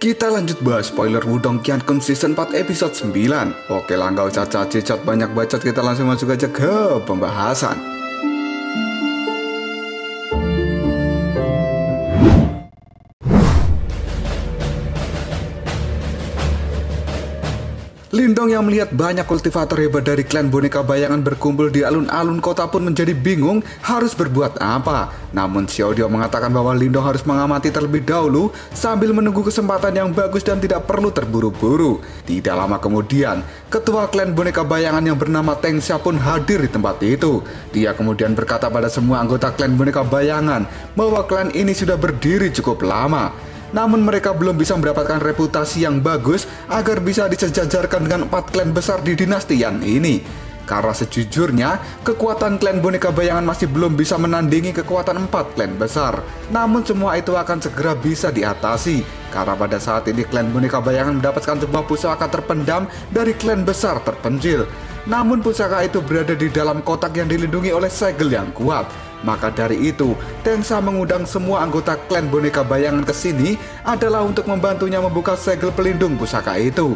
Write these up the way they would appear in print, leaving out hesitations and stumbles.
Kita lanjut bahas spoiler Wudong Qiankun Season 4 episode 9. Oke lah, nggak usah cacicot banyak bacot, kita langsung masuk aja ke pembahasan. Lindong yang melihat banyak kultivator hebat dari klan boneka bayangan berkumpul di alun-alun kota pun menjadi bingung harus berbuat apa. Namun Xiaodio mengatakan bahwa Lindong harus mengamati terlebih dahulu sambil menunggu kesempatan yang bagus dan tidak perlu terburu-buru. Tidak lama kemudian, ketua klan boneka bayangan yang bernama Teng Xia pun hadir di tempat itu. Dia kemudian berkata pada semua anggota klan boneka bayangan bahwa klan ini sudah berdiri cukup lama. Namun mereka belum bisa mendapatkan reputasi yang bagus agar bisa disejajarkan dengan 4 klan besar di dinasti Yan ini. Karena sejujurnya, kekuatan klan boneka bayangan masih belum bisa menandingi kekuatan 4 klan besar. Namun semua itu akan segera bisa diatasi. Karena pada saat ini klan boneka bayangan mendapatkan sebuah pusaka terpendam dari klan besar terpencil. Namun pusaka itu berada di dalam kotak yang dilindungi oleh segel yang kuat. Maka dari itu, Teng Xia mengundang semua anggota klan boneka bayangan ke sini adalah untuk membantunya membuka segel pelindung pusaka itu.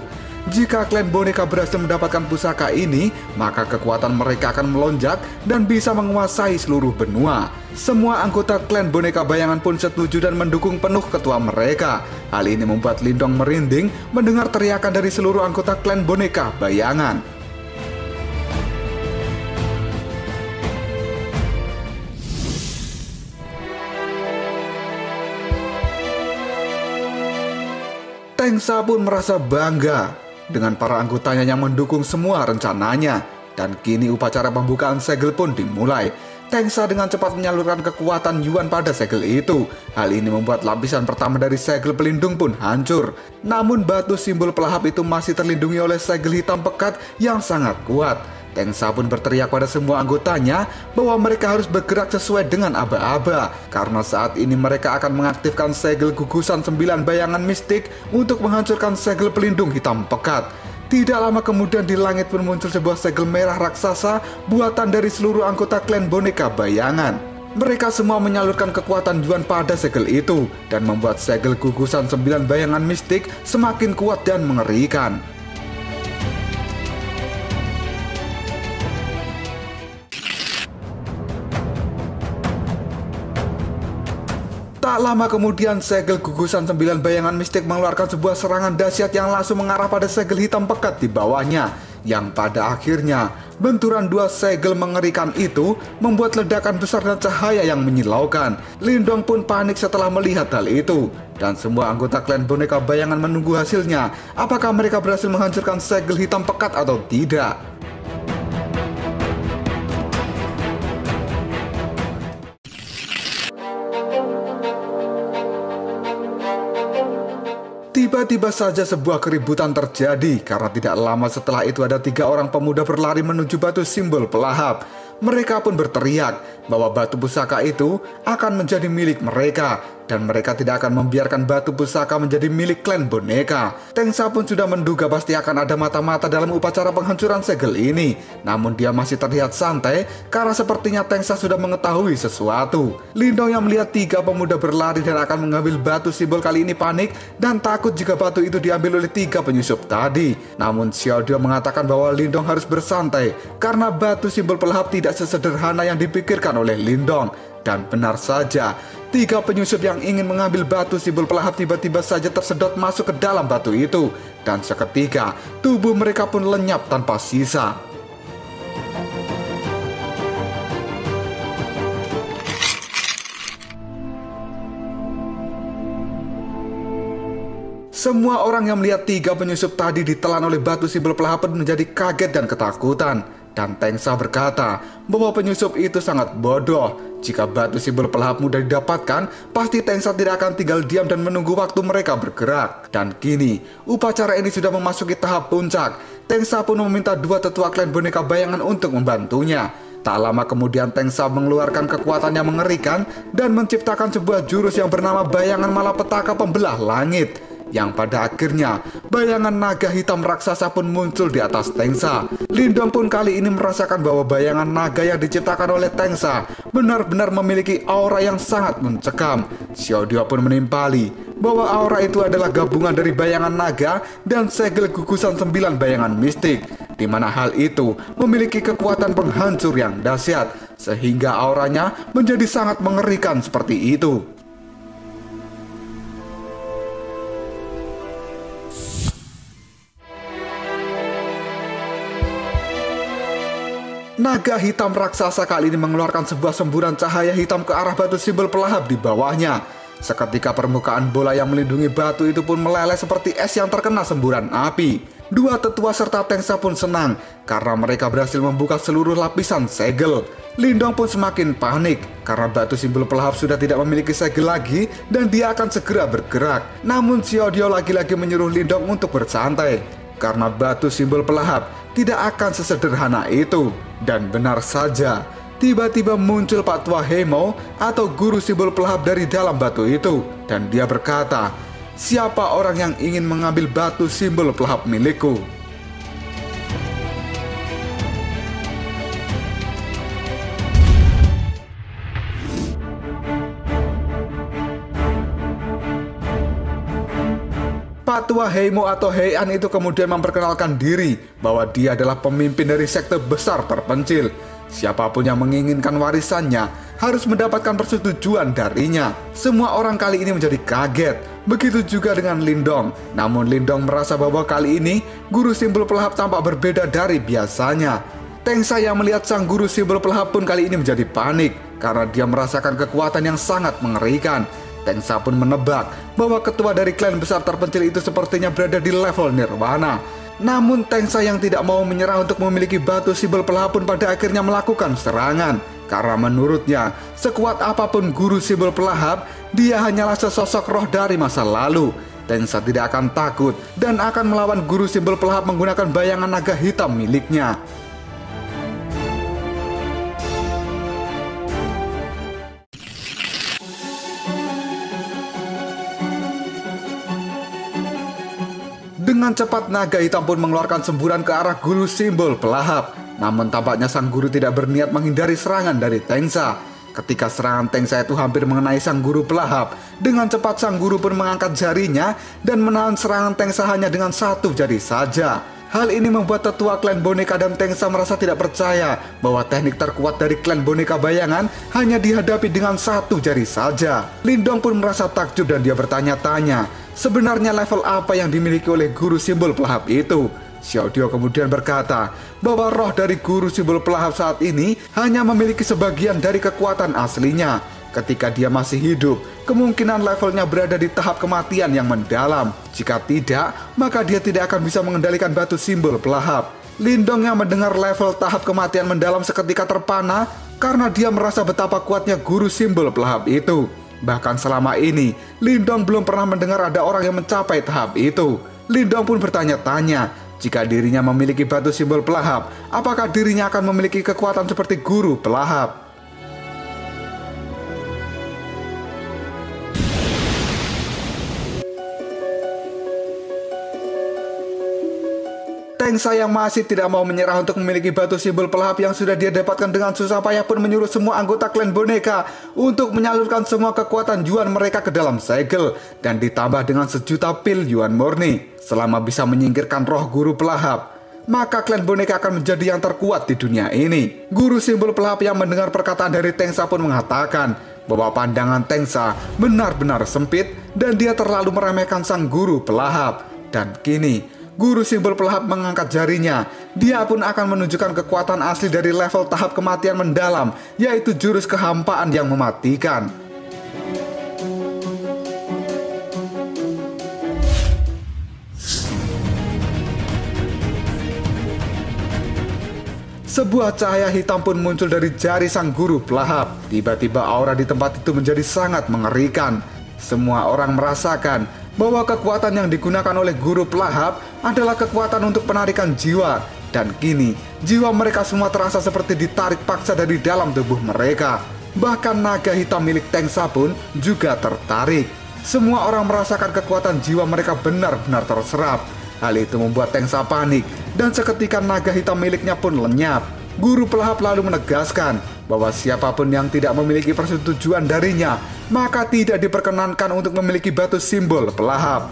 Jika klan boneka berhasil mendapatkan pusaka ini, maka kekuatan mereka akan melonjak dan bisa menguasai seluruh benua. Semua anggota klan boneka bayangan pun setuju dan mendukung penuh ketua mereka. Hal ini membuat Lindong merinding mendengar teriakan dari seluruh anggota klan boneka bayangan. Teng Xia pun merasa bangga dengan para anggotanya yang mendukung semua rencananya. Dan kini upacara pembukaan segel pun dimulai. Teng Xia dengan cepat menyalurkan kekuatan Yuan pada segel itu. Hal ini membuat lapisan pertama dari segel pelindung pun hancur. Namun batu simbol pelahap itu masih terlindungi oleh segel hitam pekat yang sangat kuat. Teng Xia pun berteriak pada semua anggotanya bahwa mereka harus bergerak sesuai dengan aba-aba. Karena saat ini mereka akan mengaktifkan segel gugusan 9 bayangan mistik untuk menghancurkan segel pelindung hitam pekat. Tidak lama kemudian di langit pun muncul sebuah segel merah raksasa buatan dari seluruh anggota klan boneka bayangan. Mereka semua menyalurkan kekuatan Yuan pada segel itu dan membuat segel gugusan 9 bayangan mistik semakin kuat dan mengerikan. Tak lama kemudian segel gugusan 9 bayangan mistik mengeluarkan sebuah serangan dahsyat yang langsung mengarah pada segel hitam pekat di bawahnya. Yang pada akhirnya benturan 2 segel mengerikan itu membuat ledakan besar dan cahaya yang menyilaukan. Lindong pun panik setelah melihat hal itu. Dan semua anggota klan boneka bayangan menunggu hasilnya. Apakah mereka berhasil menghancurkan segel hitam pekat atau tidak? Tiba-tiba saja sebuah keributan terjadi karena tidak lama setelah itu ada 3 orang pemuda berlari menuju batu simbol pelahap. Mereka pun berteriak bahwa batu pusaka itu akan menjadi milik mereka dan mereka tidak akan membiarkan batu pusaka menjadi milik klan boneka. Teng Xia pun sudah menduga pasti akan ada mata-mata dalam upacara penghancuran segel ini. Namun dia masih terlihat santai karena sepertinya Teng Xia sudah mengetahui sesuatu. Lindong yang melihat 3 pemuda berlari dan akan mengambil batu simbol kali ini panik dan takut jika batu itu diambil oleh 3 penyusup tadi. Namun Xiaodio mengatakan bahwa Lindong harus bersantai karena batu simbol pelahap tidak sesederhana yang dipikirkan oleh Lindong. Dan benar saja, 3 penyusup yang ingin mengambil batu simbol pelahap tiba-tiba saja tersedot masuk ke dalam batu itu. Dan seketika, tubuh mereka pun lenyap tanpa sisa. Semua orang yang melihat 3 penyusup tadi ditelan oleh batu simbol pelahap menjadi kaget dan ketakutan. Dan Teng Xia berkata bahwa penyusup itu sangat bodoh. Jika batu simbol pelahap mudah didapatkan, pasti Teng Xia tidak akan tinggal diam dan menunggu waktu mereka bergerak. Dan kini, upacara ini sudah memasuki tahap puncak. Teng Xia pun meminta 2 tetua klan boneka bayangan untuk membantunya. Tak lama kemudian Teng Xia mengeluarkan kekuatan yang mengerikan dan menciptakan sebuah jurus yang bernama bayangan malapetaka pembelah langit. yang pada akhirnya bayangan naga hitam raksasa pun muncul di atas Tengsa. Lindong pun kali ini merasakan bahwa bayangan naga yang diciptakan oleh Tengsa benar-benar memiliki aura yang sangat mencekam. Xiaodio pun menimpali bahwa aura itu adalah gabungan dari bayangan naga dan segel gugusan 9 bayangan mistik, di mana hal itu memiliki kekuatan penghancur yang dahsyat, sehingga auranya menjadi sangat mengerikan seperti itu. Naga hitam raksasa kali ini mengeluarkan sebuah semburan cahaya hitam ke arah batu simbol pelahap di bawahnya. Seketika permukaan bola yang melindungi batu itu pun meleleh seperti es yang terkena semburan api. Dua tetua serta Tengsa pun senang karena mereka berhasil membuka seluruh lapisan segel. Lindong pun semakin panik karena batu simbol pelahap sudah tidak memiliki segel lagi dan dia akan segera bergerak. Namun Xiaodio lagi-lagi menyuruh Lindong untuk bersantai karena batu simbol pelahap tidak akan sesederhana itu. Dan benar saja, tiba-tiba muncul Pak Tua Heimo atau guru simbol pelahap dari dalam batu itu. Dan dia berkata, "Siapa orang yang ingin mengambil batu simbol pelahap milikku?" Pak Tua Heimo atau Heian itu kemudian memperkenalkan diri bahwa dia adalah pemimpin dari sekte besar terpencil. Siapapun yang menginginkan warisannya harus mendapatkan persetujuan darinya. Semua orang kali ini menjadi kaget. Begitu juga dengan Lindong. Namun Lindong merasa bahwa kali ini guru simbol pelahap tampak berbeda dari biasanya. Tengsa yang melihat sang guru simbol pelahap pun kali ini menjadi panik karena dia merasakan kekuatan yang sangat mengerikan. Tengsa pun menebak bahwa ketua dari klan besar terpencil itu sepertinya berada di level nirwana. Namun Tengsa yang tidak mau menyerah untuk memiliki batu simbol pelahap pun pada akhirnya melakukan serangan. Karena menurutnya, sekuat apapun guru simbol pelahap, dia hanyalah sesosok roh dari masa lalu. Tengsa tidak akan takut dan akan melawan guru simbol pelahap menggunakan bayangan naga hitam miliknya. Dengan cepat naga hitam pun mengeluarkan semburan ke arah guru simbol pelahap. Namun tampaknya sang guru tidak berniat menghindari serangan dari Tengsa. Ketika serangan Tengsa itu hampir mengenai sang guru pelahap, dengan cepat sang guru pun mengangkat jarinya dan menahan serangan Tengsa hanya dengan satu jari saja. Hal ini membuat tetua klan boneka dan Tengsa merasa tidak percaya bahwa teknik terkuat dari klan boneka bayangan hanya dihadapi dengan satu jari saja. Lindong pun merasa takjub dan dia bertanya-tanya, sebenarnya level apa yang dimiliki oleh guru simbol pelahap itu? Xiaodio kemudian berkata bahwa roh dari guru simbol pelahap saat ini hanya memiliki sebagian dari kekuatan aslinya. Ketika dia masih hidup, kemungkinan levelnya berada di tahap kematian yang mendalam. Jika tidak, maka dia tidak akan bisa mengendalikan batu simbol pelahap. Lindong yang mendengar level tahap kematian mendalam seketika terpana karena dia merasa betapa kuatnya guru simbol pelahap itu. Bahkan selama ini, Lindong belum pernah mendengar ada orang yang mencapai tahap itu. Lindong pun bertanya-tanya, jika dirinya memiliki batu simbol pelahap, apakah dirinya akan memiliki kekuatan seperti guru pelahap? Tengsa yang masih tidak mau menyerah untuk memiliki batu simbol pelahap yang sudah dia dapatkan dengan susah payah pun menyuruh semua anggota klan boneka untuk menyalurkan semua kekuatan Yuan mereka ke dalam segel dan ditambah dengan 1 juta pil Yuan murni. Selama bisa menyingkirkan roh guru pelahap, maka klan boneka akan menjadi yang terkuat di dunia ini. Guru simbol pelahap yang mendengar perkataan dari Tengsa pun mengatakan bahwa pandangan Tengsa benar-benar sempit dan dia terlalu meremehkan sang guru pelahap. Dan kini guru simbol pelahap mengangkat jarinya. Dia pun akan menunjukkan kekuatan asli dari level tahap kematian mendalam, yaitu jurus kehampaan yang mematikan. Sebuah cahaya hitam pun muncul dari jari sang guru pelahap. Tiba-tiba aura di tempat itu menjadi sangat mengerikan. Semua orang merasakan bahwa kekuatan yang digunakan oleh guru pelahap adalah kekuatan untuk penarikan jiwa. Dan kini, jiwa mereka semua terasa seperti ditarik paksa dari dalam tubuh mereka. Bahkan naga hitam milik Tengsa pun juga tertarik. Semua orang merasakan kekuatan jiwa mereka benar-benar terserap. Hal itu membuat Tengsa panik dan seketika naga hitam miliknya pun lenyap. Guru pelahap lalu menegaskan bahwa siapapun yang tidak memiliki persetujuan darinya maka tidak diperkenankan untuk memiliki batu simbol pelahap.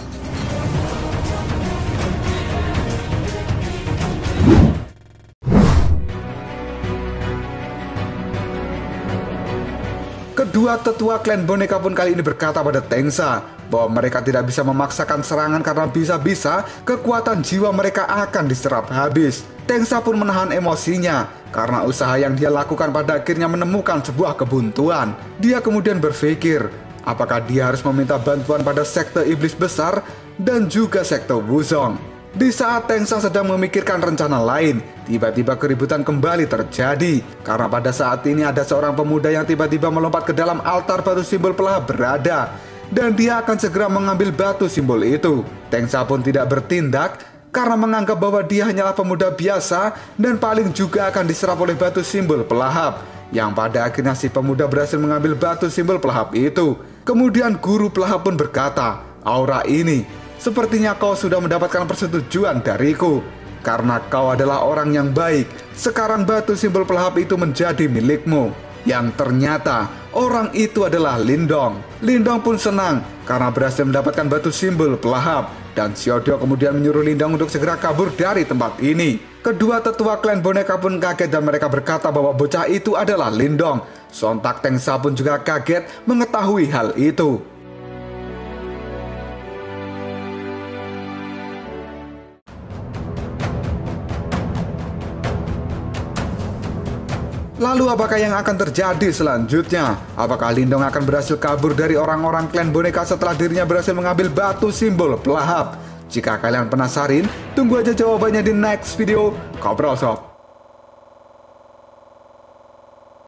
Kedua tetua klan boneka pun kali ini berkata pada Tengsa bahwa mereka tidak bisa memaksakan serangan karena bisa-bisa kekuatan jiwa mereka akan diserap habis. Tengsa pun menahan emosinya karena usaha yang dia lakukan pada akhirnya menemukan sebuah kebuntuan. Dia kemudian berpikir, apakah dia harus meminta bantuan pada sekte iblis besar dan juga sekte Wuzong. Di saat Tengsa sedang memikirkan rencana lain, tiba-tiba keributan kembali terjadi. Karena pada saat ini ada seorang pemuda yang tiba-tiba melompat ke dalam altar batu simbol pelahap berada. Dan dia akan segera mengambil batu simbol itu. Tengsa pun tidak bertindak karena menganggap bahwa dia hanyalah pemuda biasa dan paling juga akan diserap oleh batu simbol pelahap. Yang pada akhirnya si pemuda berhasil mengambil batu simbol pelahap itu. Kemudian guru pelahap pun berkata, "Aura ini, sepertinya kau sudah mendapatkan persetujuan dariku. Karena kau adalah orang yang baik, sekarang batu simbol pelahap itu menjadi milikmu." Yang ternyata orang itu adalah Lindong. Lindong pun senang karena berhasil mendapatkan batu simbol pelahap. Dan Xiaodio kemudian menyuruh Lindong untuk segera kabur dari tempat ini. Kedua tetua klan boneka pun kaget dan mereka berkata bahwa bocah itu adalah Lindong. Sontak Tengsa pun juga kaget mengetahui hal itu. Lalu apakah yang akan terjadi selanjutnya? Apakah Lindong akan berhasil kabur dari orang-orang klan boneka setelah dirinya berhasil mengambil batu simbol pelahap? Jika kalian penasaran, tunggu aja jawabannya di next video. Kobrol Sob.